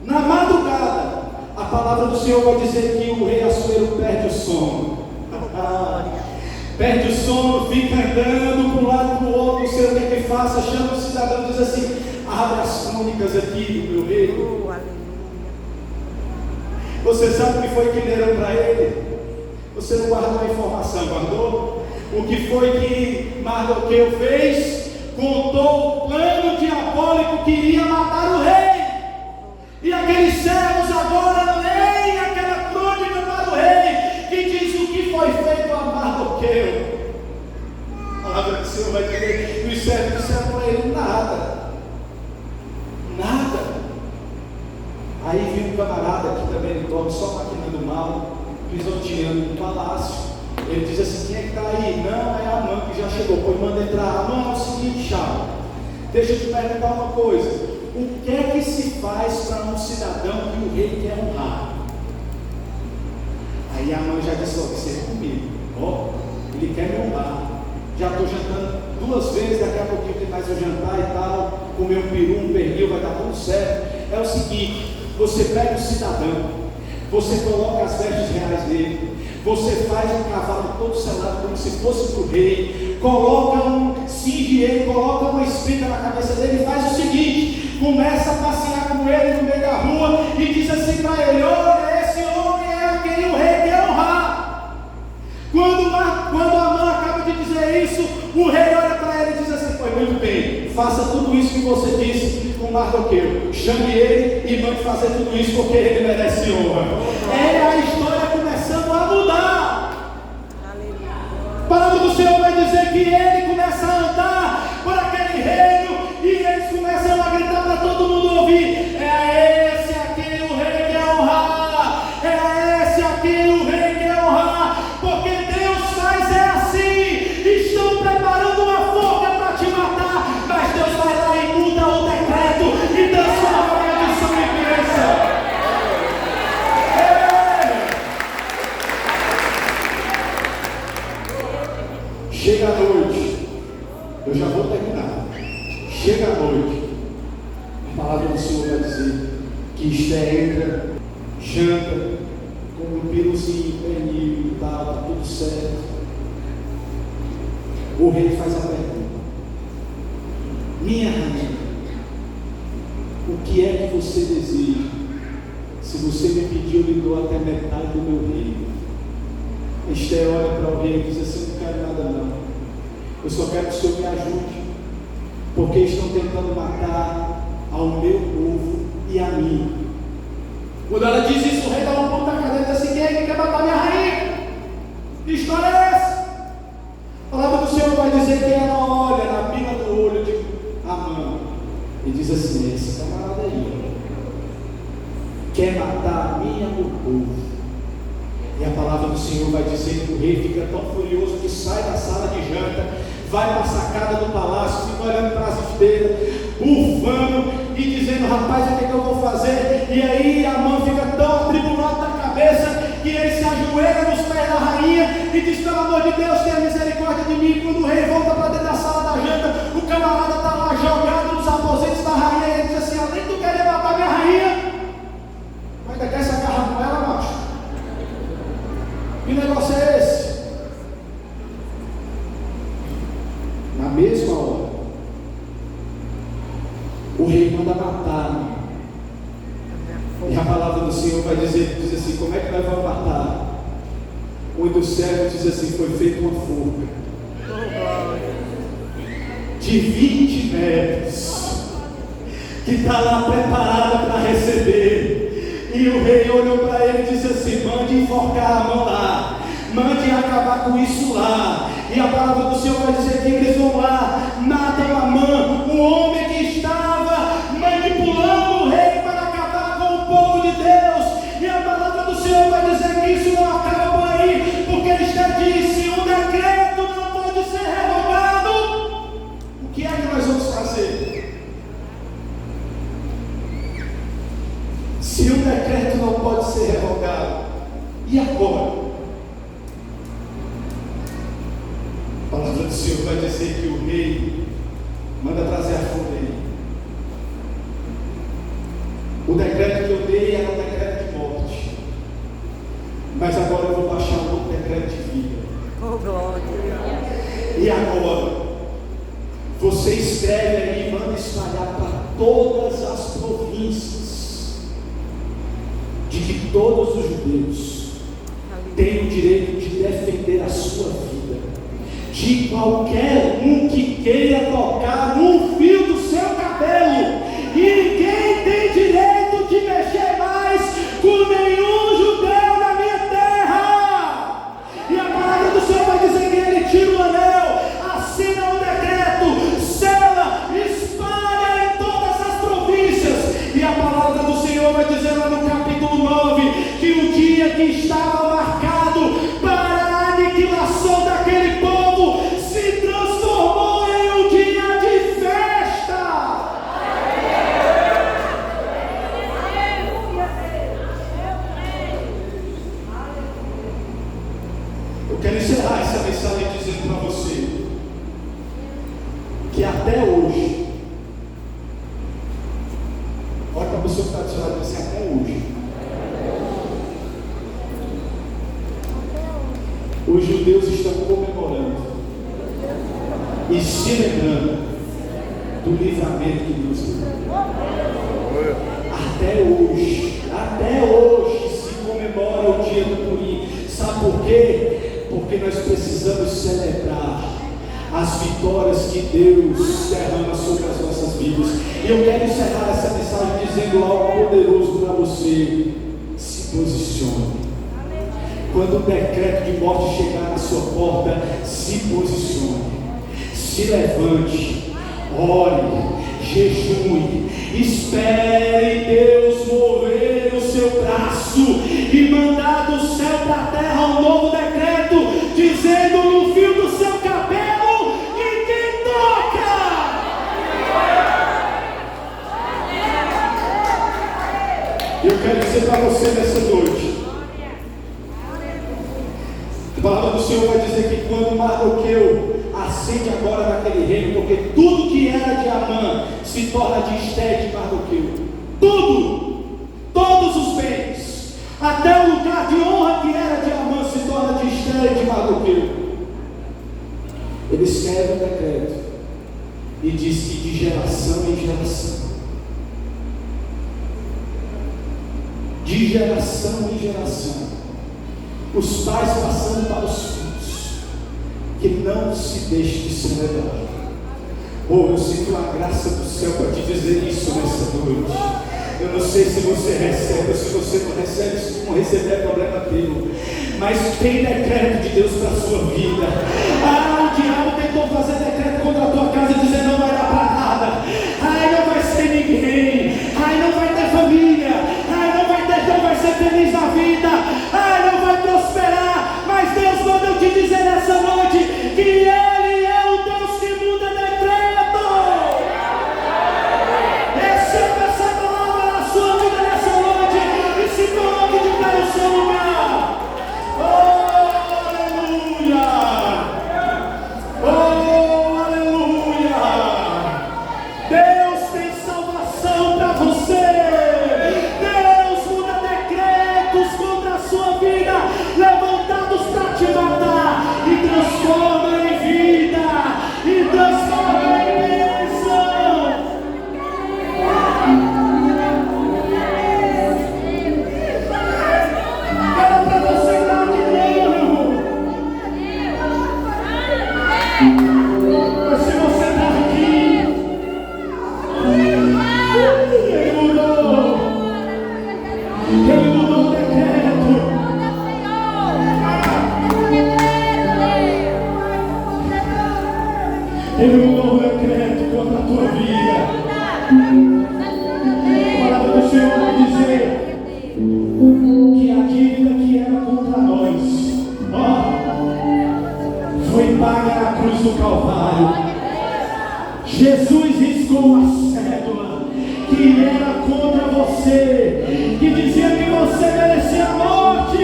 na madrugada, a palavra do Senhor vai dizer que o rei Assuero perde o sono. Perde o sono, fica andando para um lado e para o outro, não sei o que ele faça, chama o cidadão e diz assim: abre as crônicas aqui do meu rei. Você sabe o que foi que leram para ele? Você não guardou a informação, guardou? O que foi que Mardoqueu fez? Contou o plano diabólico que iria matar o rei. E aqueles servos agora leem aquela crônica para o rei, que diz o que foi feito a Mardoqueu. A palavra do Senhor vai dizer: os servos disseram para ele: nada. Aí viu um camarada que também ele dorme só maquinando mal, pisoteando no palácio. Ele diz assim: quem é que está aí? Não, é a Amã que já chegou. Pois manda entrar. Amã, é o seguinte, chave, deixa eu te perguntar uma coisa: o que é que se faz para um cidadão que o rei quer honrar? Aí a Amã já disse: ó, você é comigo, ó, ele quer me honrar. Já estou jantando 2 vezes, daqui a pouquinho tem mais o jantar e tal, comer um peru, um pernil, vai dar tudo certo. É o seguinte: você pega o cidadão, você coloca as vestes reais dele, você faz um cavalo todo selado como se fosse para o rei, cinge ele, coloca uma espiga na cabeça dele e faz o seguinte: começa a passear com ele no meio da rua e diz assim para ele: olha, esse homem é a quem o rei quer honrar. Quando Amã acaba de dizer isso, o rei olha para ele e diz assim: pois muito bem, faça tudo isso que você disse com Mardoqueu, chame ele e mande fazer tudo isso, porque ele merece honra. É a história começando a mudar. A palavra do Senhor vai dizer que ele começa a andar por aquele reino e eles começam a gritar para todo mundo ouvir: é a esse a quem o rei quer honrar, é a esse a quem o rei quer honrar, porque Deus faz assim. Estão preparando uma forca para te matar, mas Deus vai lá e muda o decreto e transforma a maldição em bênção. Chega a noite, eu já vou terminar. Chega a noite, a palavra do Senhor vai dizer que Esté entra, janta, com um piruzinho, pernil e tal, tá tudo certo. O rei faz a pergunta: minha rainha, o que é que você deseja? Se você me pedir, eu lhe dou até metade do meu reino. Esté olha para o rei e diz assim: não quero nada não, eu só quero que o Senhor me ajude, porque estão tentando matar ao meu povo e a mim. Quando ela diz isso, o rei dá um ponto na cadeira e diz assim: quem é que quer matar minha rainha? Que história é essa? A palavra do Senhor vai dizer que ela olha na pila do olho de Amã e diz assim: esse camarada aí quer matar a mim e a meu povo. E a palavra do Senhor vai dizer que o rei fica tão furioso que sai da sala de janta, vai para a sacada do palácio, fica olhando para as esteiras, bufando e dizendo: rapaz, o que é que eu vou fazer? E aí Amã fica tão atribulado da cabeça que ele se ajoelha nos pés da rainha e diz: pelo amor de Deus, tenha misericórdia de mim. Quando o rei volta para dentro da sala da janta, o camarada está lá jogado nos aposentos da rainha e ele diz assim: além de tu querer matar minha rainha, ainda quer se agarrar com ela, macho? Que negócio é esse? Na mesma hora, o rei manda matar. E a palavra do Senhor vai dizer, diz assim: como é que nós vamos matar? Um dos servos diz assim: foi feita uma forca de 20 metros que está lá preparada para receber. E o rei olhou para ele e disse assim: mande enforcar a mão lá, mande acabar com isso lá. E a palavra do Senhor vai dizer que eles vão lá, matam Amã, o homem que estava manipulando o rei para acabar com o povo de Deus. E a palavra do Senhor vai dizer que isso não acaba por aí, porque ele já disse: o decreto não pode ser revogado. O que é que nós vamos fazer? Se o decreto não pode ser revogado, e agora? A palavra do Senhor vai dizer que o rei manda trazer a fogueira. O decreto que eu dei era um decreto de morte, mas agora eu vou baixar um outro decreto de vida. Oh, glória. E agora você escreve aí e manda espalhar para todas as províncias de que todos os judeus têm o direito de defender a sua vida de qualquer um que queira tocar no fio do seu cabelo, e ninguém tem direito de mexer mais com nenhum judeu na minha terra. E a palavra do Senhor vai dizer que ele tira o anel, assina o decreto, sela, espalha em todas as províncias. E a palavra do Senhor vai dizer lá no capítulo 9 que o dia que estava marcado para a aniquilação daquele povo se transformou em um dia de festa. Eu quero encerrar essa mensagem dizendo para você que até hoje, olha para a pessoa que está do seu lado e diz: até hoje, os judeus estão comemorando e se lembrando do livramento que Deus deu. Até hoje se comemora o dia do Purim. Sabe por quê? Porque nós precisamos celebrar as vitórias que Deus derrama sobre as nossas vidas. E eu quero encerrar essa mensagem dizendo algo poderoso para você: se posicione. Quando o decreto de morte chegar na sua porta, se posicione, se levante, ore, jejue, espere Deus mover o seu braço e mandar do céu para a terra um novo decreto, dizendo: no fio do seu cabelo ninguém toca. Eu quero dizer para você nessa noite, a palavra do Senhor vai dizer que quando Mardoqueu ascende agora naquele reino, porque tudo que era de Amã se torna de Esté de Mardoqueu, todos os bens, até o lugar de honra que era de Amã se torna de Esté de Mardoqueu. Ele escreve um decreto e diz que de geração em geração, os pais passando para os filhos, que não se deixe de celebrar. Oh, eu sinto a graça do céu para te dizer isso nessa noite. Eu não sei se você recebe ou se você não recebe, se não receber é problema teu, mas tem decreto de Deus para a sua vida. O diabo tentou fazer decreto contra a tua casa, dizendo: não vai dar para nada, não vai ser ninguém, não vai ter família, não vai ser feliz na vida, não vai prosperar. Mas Deus manda eu te dizer nessa noite que Ele é o Deus que muda decreto. Receba essa palavra na sua vida nessa noite e se coloque de pé no seu lugar. Oh, aleluia! Oh, aleluia! Jesus riscou a cédula que era contra você, que dizia que você merecia a morte,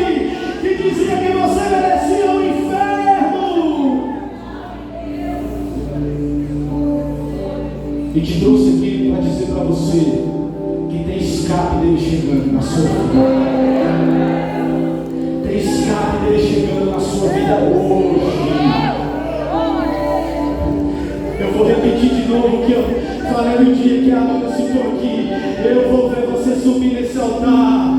que dizia que você merecia o inferno, e te trouxe aqui para dizer para você que tem escape dele chegando na sua vida. Tem escape dele chegando na sua vida hoje. Eu vou repetir de novo o que eu falei no dia que a Ana citou aqui. Eu vou ver você subir nesse altar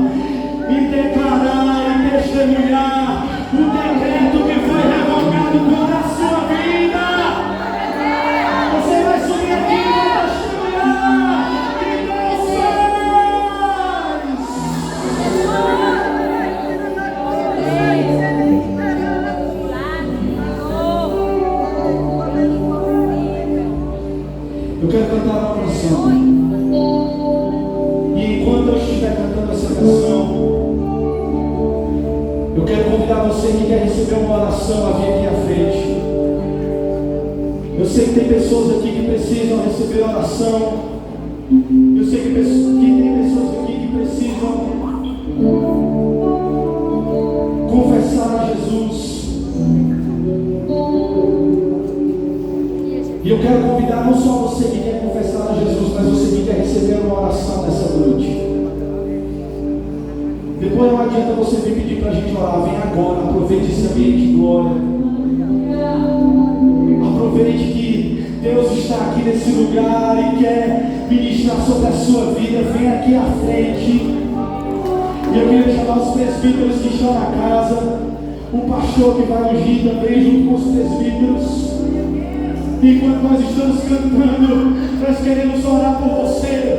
e declarar e testemunhar o decreto que foi revogado contra a sua vida. Você vai subir aqui e vai testemunhar que Deus faz. Eu quero cantar uma canção. E enquanto eu estiver cantando essa canção, eu quero convidar você que quer receber uma oração a vir aqui à frente. Eu sei que tem pessoas aqui que precisam receber oração. Eu sei que tem pessoas aqui que precisam confessar a Jesus. E eu quero convidar não só você que quer confessar a Jesus, mas você que quer receber uma oração nessa noite. Depois não adianta você vir pedir para a gente orar. Vem agora, aproveite esse ambiente de glória. Aproveite que Deus está aqui nesse lugar e quer ministrar sobre a sua vida. Vem aqui à frente. E eu queria chamar os presbíteros que estão na casa, o pastor que vai ungir também junto com os presbíteros. Enquanto nós estamos cantando, nós queremos orar por você.